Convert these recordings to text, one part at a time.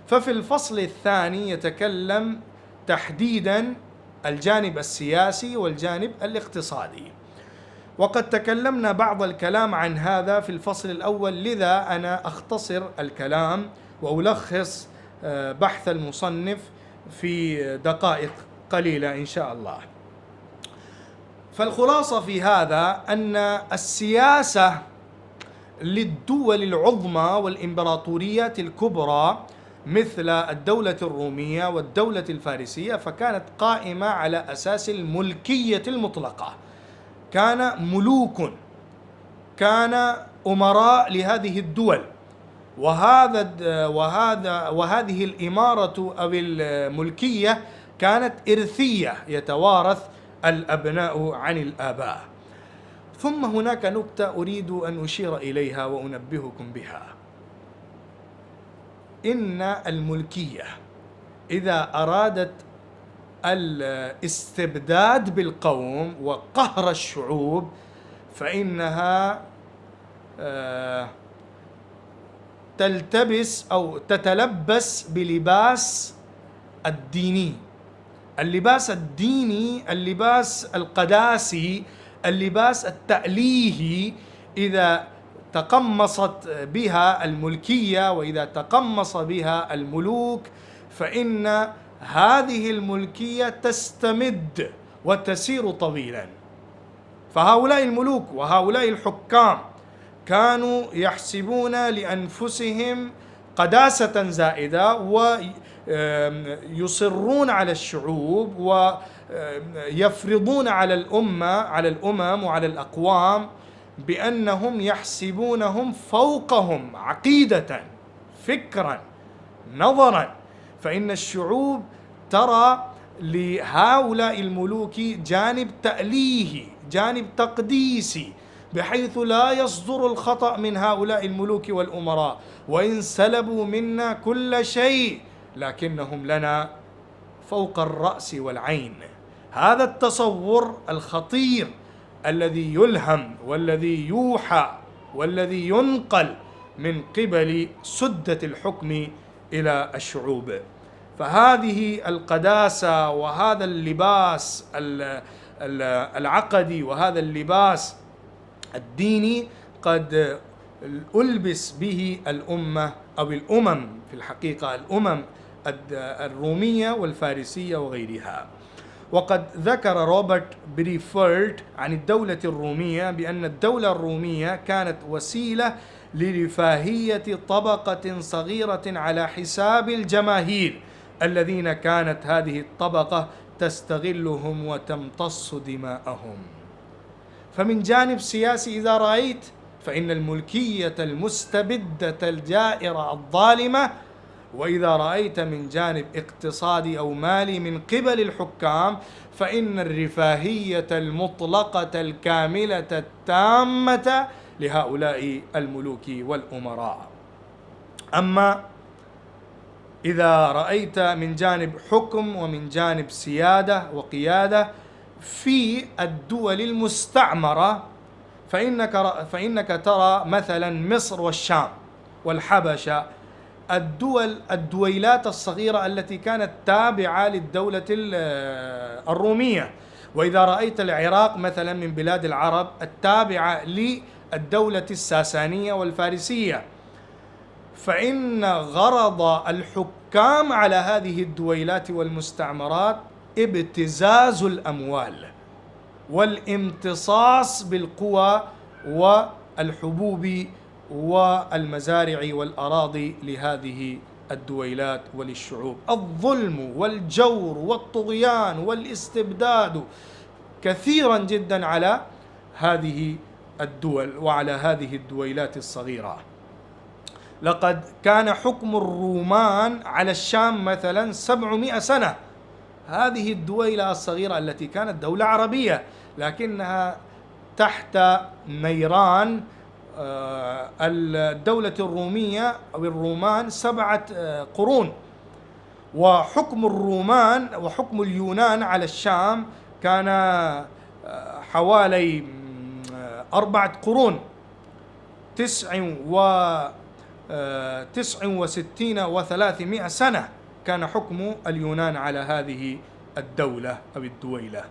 ففي الفصل الثاني يتكلم تحديدا الجانب السياسي والجانب الاقتصادي، وقد تكلمنا بعض الكلام عن هذا في الفصل الأول، لذا أنا أختصر الكلام وألخص بحث المصنف في دقائق قليلة إن شاء الله. فالخلاصة في هذا أن السياسة للدول العظمى والإمبراطوريات الكبرى مثل الدولة الرومية والدولة الفارسية فكانت قائمة على أساس الملكية المطلقة. كان ملوك، كان أمراء لهذه الدول، وهذه الإمارة أو الملكية كانت إرثية يتوارث الأبناء عن الآباء. ثم هناك نكتة أريد أن أشير إليها وأنبهكم بها. إن الملكية إذا أرادت الاستبداد بالقوم وقهر الشعوب فإنها تلتبس أو تتلبس بلباس الديني، اللباس الديني، اللباس القداسي، اللباس التأليهي. إذا تقمصت بها الملكية وإذا تقمص بها الملوك فإن هذه الملكية تستمد وتسير طويلا. فهؤلاء الملوك وهؤلاء الحكام كانوا يحسبون لأنفسهم قداسة زائدة ويصرون على الشعوب ويفرضون على الأمم وعلى الأقوام بأنهم يحسبونهم فوقهم عقيدة، فكرا، نظرا. فإن الشعوب ترى لهؤلاء الملوك جانب تأليهي، جانب تقديسي، بحيث لا يصدر الخطأ من هؤلاء الملوك والأمراء، وإن سلبوا منا كل شيء لكنهم لنا فوق الرأس والعين. هذا التصور الخطير الذي يلهم والذي يوحى والذي ينقل من قبل سدة الحكم إلى الشعوب. فهذه القداسة وهذا اللباس العقدي وهذا اللباس الديني قد ألبس به الأمة أو الأمم، في الحقيقة الأمم الرومية والفارسية وغيرها. وقد ذكر روبرت بريفورد عن الدولة الرومية بأن الدولة الرومية كانت وسيلة لرفاهية طبقة صغيرة على حساب الجماهير الذين كانت هذه الطبقة تستغلهم وتمتص دماءهم. فمن جانب سياسي إذا رأيت فإن الملكية المستبدة الجائرة الظالمة، وإذا رأيت من جانب اقتصادي أو مالي من قبل الحكام فإن الرفاهية المطلقة الكاملة التامة لهؤلاء الملوك والأمراء. أما إذا رأيت من جانب حكم ومن جانب سيادة وقيادة في الدول المستعمرة فإنك ترى مثلا مصر والشام والحبشة، الدويلات الصغيرة التي كانت تابعة للدولة الرومية. وإذا رأيت العراق مثلا من بلاد العرب التابعة للدولة الساسانية والفارسية، فإن غرض الحكام على هذه الدويلات والمستعمرات ابتزاز الأموال والامتصاص بالقوى والحبوب والمزارع والأراضي لهذه الدويلات وللشعوب. الظلم والجور والطغيان والاستبداد كثيرا جدا على هذه الدول وعلى هذه الدويلات الصغيرة. لقد كان حكم الرومان على الشام مثلا 700 سنة. هذه الدويلة الصغيرة التي كانت دولة عربية لكنها تحت نيران الدولة الرومية أو الرومان 7 قرون، وحكم الرومان وحكم اليونان على الشام كان حوالي 4 قرون، 9 69 و300 سنة كان حكم اليونان على هذه الدولة أو الدويلة.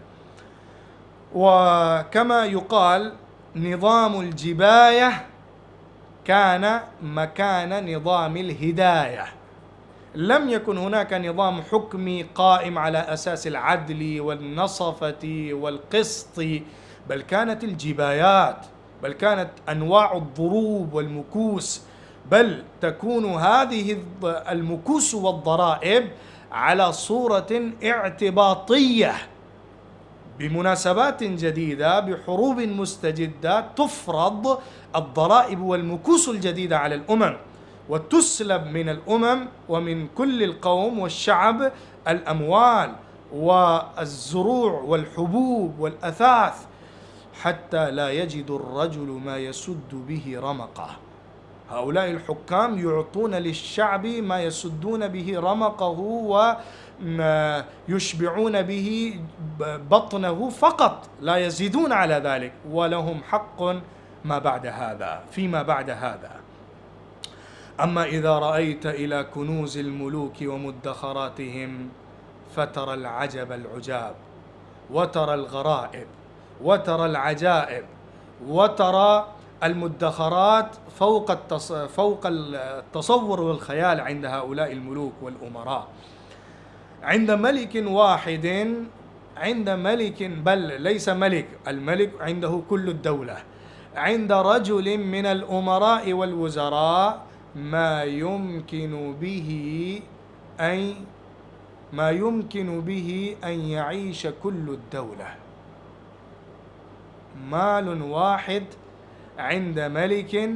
وكما يقال نظام الجباية كان مكان نظام الهداية، لم يكن هناك نظام حكمي قائم على أساس العدل والنصفة والقسط، بل كانت الجبايات، بل كانت أنواع الضروب والمكوس، بل تكون هذه المكوس والضرائب على صورة اعتباطية بمناسبات جديدة، بحروب مستجدة تفرض الضرائب والمكوس الجديدة على الأمم، وتسلب من الأمم ومن كل القوم والشعب الأموال والزروع والحبوب والأثاث، حتى لا يجد الرجل ما يسد به رمقه. هؤلاء الحكام يعطون للشعب ما يسدون به رمقه ويشبعون به بطنه فقط، لا يزيدون على ذلك، ولهم حق ما بعد هذا فيما بعد هذا. أما إذا رأيت إلى كنوز الملوك ومدخراتهم فترى العجب العجاب، وترى الغرائب، وترى العجائب، وترى المدخرات فوق التصور والخيال عند هؤلاء الملوك والأمراء. عند ملك واحد، عند ملك، بل ليس ملك، الملك عنده كل الدولة، عند رجل من الأمراء والوزراء ما يمكن به أن يعيش كل الدولة. مال واحد عند ملك،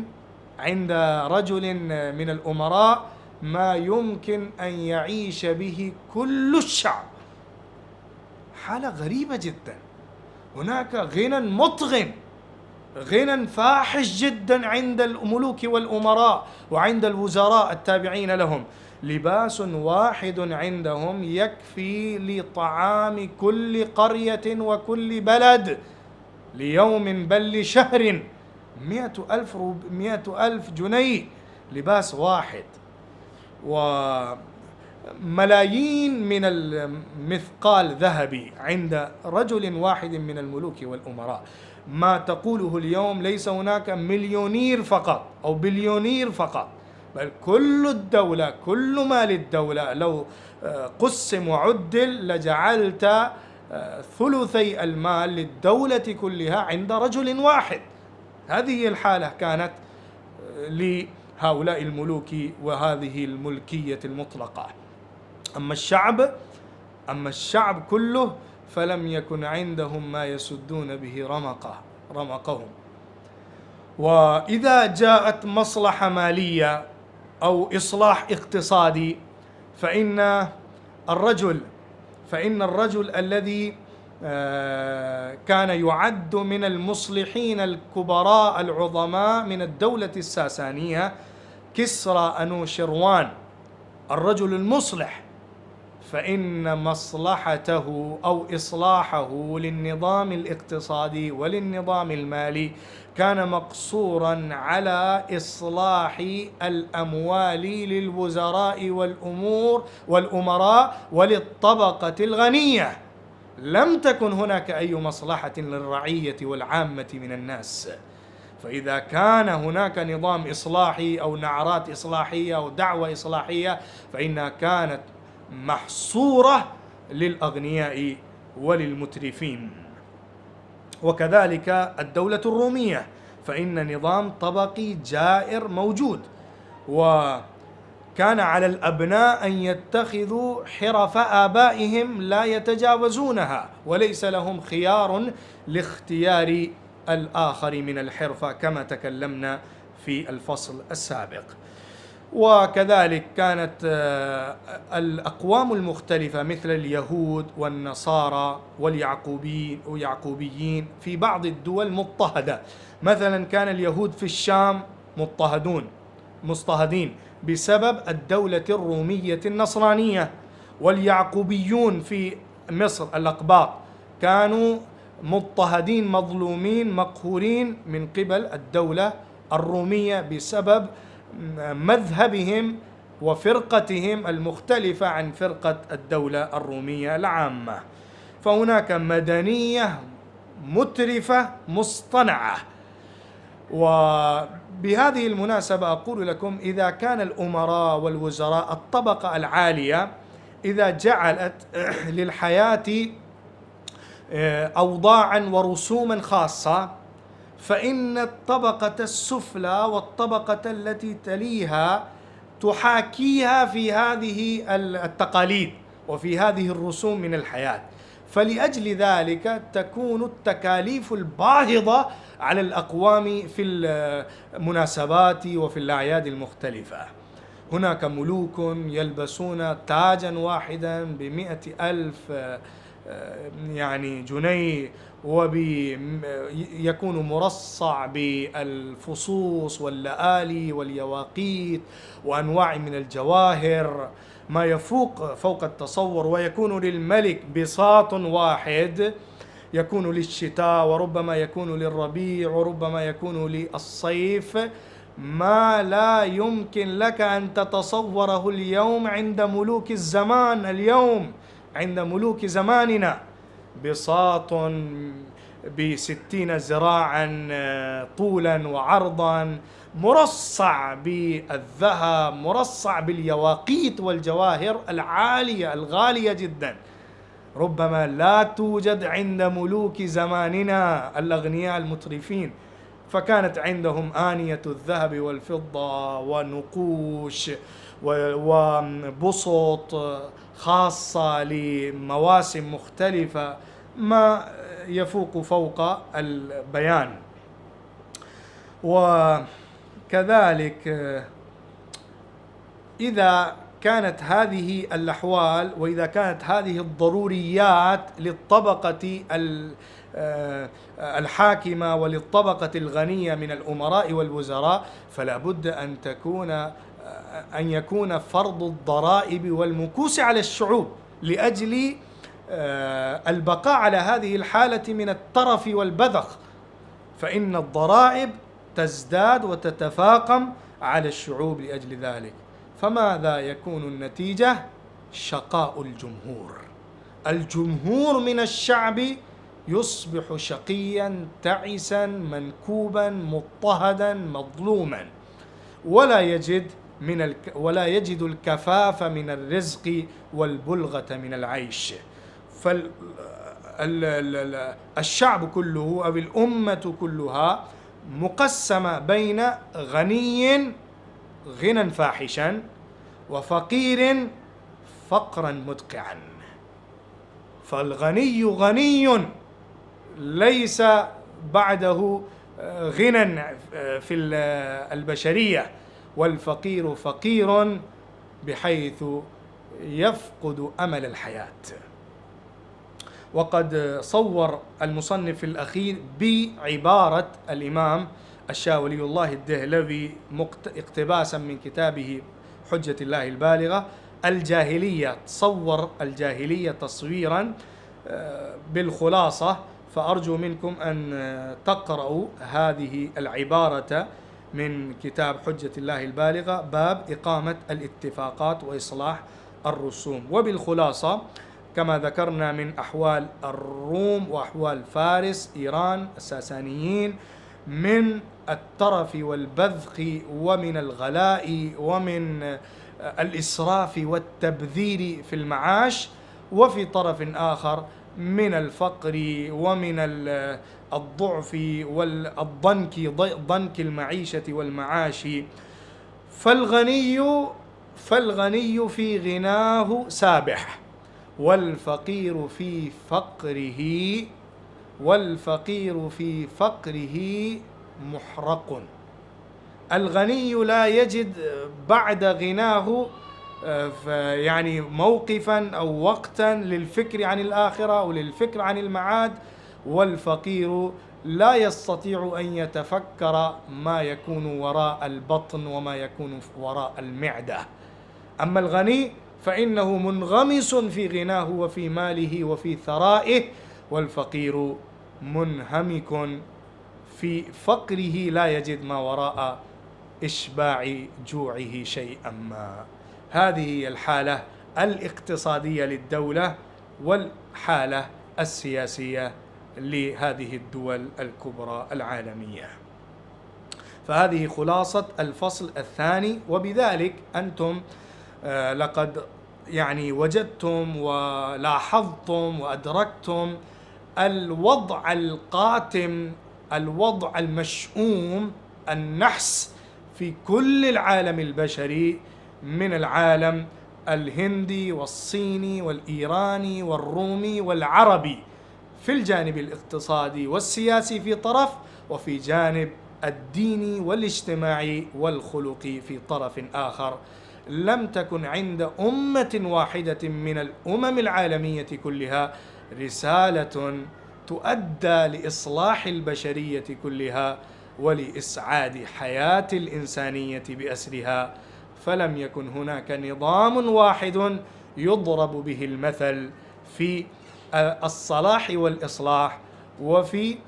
عند رجل من الأمراء ما يمكن أن يعيش به كل الشعب. حالة غريبة جدا. هناك غنى مطغن، غنى فاحش جدا عند الملوك والأمراء وعند الوزراء التابعين لهم. لباس واحد عندهم يكفي لطعام كل قرية وكل بلد ليوم بل لشهر. 100,000 جنيه لباس واحد، وملايين من المثقال ذهبي عند رجل واحد من الملوك والأمراء. ما تقوله اليوم ليس هناك مليونير فقط أو بليونير فقط، بل كل الدولة، كل مال الدولة لو قسم وعدل لجعلت ثلثي المال للدولة كلها عند رجل واحد. هذه الحالة كانت لهؤلاء الملوك وهذه الملكية المطلقة. أما الشعب كله فلم يكن عندهم ما يسدون به رمقهم. وإذا جاءت مصلحة مالية أو إصلاح اقتصادي فإن الرجل الذي كان يعد من المصلحين الكبراء العظماء من الدولة الساسانية كسرى أنوشروان، الرجل المصلح، فإن مصلحته أو إصلاحه للنظام الاقتصادي وللنظام المالي كان مقصورا على إصلاح الأموال للوزراء والأمراء وللطبقة الغنية. لم تكن هناك أي مصلحة للرعية والعامة من الناس. فإذا كان هناك نظام إصلاحي أو نعرات إصلاحية أو دعوة إصلاحية فإنها كانت محصورة للأغنياء وللمترفين. وكذلك الدولة الرومية، فإن نظام طبقي جائر موجود، وكان على الأبناء أن يتخذوا حرف آبائهم لا يتجاوزونها، وليس لهم خيار لاختيار الآخر من الحرفة كما تكلمنا في الفصل السابق. وكذلك كانت الأقوام المختلفة مثل اليهود والنصارى واليعقوبيين في بعض الدول مضطهدة. مثلا كان اليهود في الشام مضطهدين بسبب الدولة الرومية النصرانية، واليعقوبيون في مصر الأقباط كانوا مضطهدين مظلومين مقهورين من قبل الدولة الرومية بسبب مذهبهم وفرقتهم المختلفة عن فرقة الدولة الرومية العامة. فهناك مدنية مترفة مصطنعة. وبهذه المناسبة أقول لكم إذا كان الأمراء والوزراء الطبقة العالية إذا جعلت للحياة أوضاعا ورسوما خاصة، فإن الطبقة السفلى والطبقة التي تليها تحاكيها في هذه التقاليد وفي هذه الرسوم من الحياة. فلأجل ذلك تكون التكاليف الباهظة على الأقوام في المناسبات وفي الأعياد المختلفة. هناك ملوك يلبسون تاجا واحدا ب100,000 يعني جنيه، ويكون مرصع بالفصوص واللآلي واليواقيت وأنواع من الجواهر ما يفوق فوق التصور. ويكون للملك بساط واحد، يكون للشتاء وربما يكون للربيع وربما يكون للصيف، ما لا يمكن لك أن تتصوره اليوم عند ملوك الزمان. اليوم عند ملوك زماننا بساط ب60 ذراعا طولا وعرضا، مرصع بالذهب، مرصع باليواقيت والجواهر العالية الغالية جدا، ربما لا توجد عند ملوك زماننا الأغنياء المترفين. فكانت عندهم آنية الذهب والفضة ونقوش وبسط خاصة لمواسم مختلفة، ما يفوق فوق البيان. وكذلك إذا كانت هذه الأحوال وإذا كانت هذه الضروريات للطبقة الحاكمة وللطبقة الغنية من الأمراء والوزراء، فلا بد أن يكون فرض الضرائب والمكوس على الشعوب لأجل البقاء على هذه الحالة من الترف والبذخ، فإن الضرائب تزداد وتتفاقم على الشعوب لأجل ذلك. فماذا يكون النتيجة؟ شقاء الجمهور. الجمهور من الشعب يصبح شقيا تعسا منكوبا مضطهدا مظلوما، ولا يجد الكفاف من الرزق والبلغة من العيش. فالشعب كله أو الأمة كلها مقسمة بين غني غنى فاحشا وفقير فقرا مدقعا. فالغني غني ليس بعده غنى في البشرية، والفقير فقير بحيث يفقد أمل الحياة. وقد صور المصنف الأخير بعبارة الإمام الشاه ولي الله الدهلوي اقتباسا من كتابه حجة الله البالغة الجاهلية، صور الجاهلية تصويرا بالخلاصة. فأرجو منكم أن تقرأوا هذه العبارة من كتاب حجة الله البالغة، باب إقامة الاتفاقات وإصلاح الرسوم. وبالخلاصة كما ذكرنا من أحوال الروم وأحوال فارس إيران الساسانيين من الترف والبذخ ومن الغلاء ومن الإسراف والتبذير في المعاش، وفي طرف آخر من الفقر ومن الضعف والضنك ضنك المعيشة والمعاش. فالغني في غناه سابح، والفقير في فقره محرق. الغني لا يجد بعد غناه يعني موقفا أو وقتا للفكر عن الآخرة أو للفكر عن المعاد، والفقير لا يستطيع أن يتفكر ما يكون وراء البطن وما يكون وراء المعدة. أما الغني فإنه منغمس في غناه وفي ماله وفي ثرائه، والفقير منهمك في فقره لا يجد ما وراء إشباع جوعه شيئا ما. هذه هي الحالة الاقتصادية للدولة والحالة السياسية لهذه الدول الكبرى العالمية. فهذه خلاصة الفصل الثاني. وبذلك أنتم لقد وجدتم ولاحظتم وأدركتم الوضع القاتم، الوضع المشؤوم، النحس في كل العالم البشري، من العالم الهندي والصيني والإيراني والرومي والعربي في الجانب الاقتصادي والسياسي في طرف، وفي جانب الديني والاجتماعي والخلقي في طرف آخر. لم تكن عند أمة واحدة من الأمم العالمية كلها رسالة تؤدى لإصلاح البشرية كلها ولإسعاد حياة الإنسانية بأسرها، فلم يكن هناك نظام واحد يضرب به المثل في الصلاح والإصلاح، وفي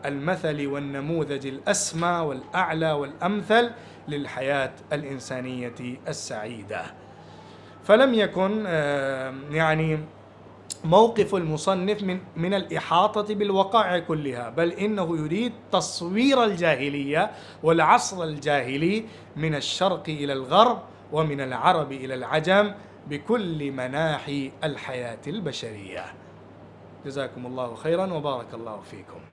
المثل والنموذج الأسمى والأعلى والأمثل للحياة الإنسانية السعيدة. فلم يكن موقف المصنف من الإحاطة بالوقائع كلها، بل إنه يريد تصوير الجاهلية والعصر الجاهلي من الشرق إلى الغرب ومن العرب إلى العجم بكل مناحي الحياة البشرية. جزاكم الله خيرا وبارك الله فيكم.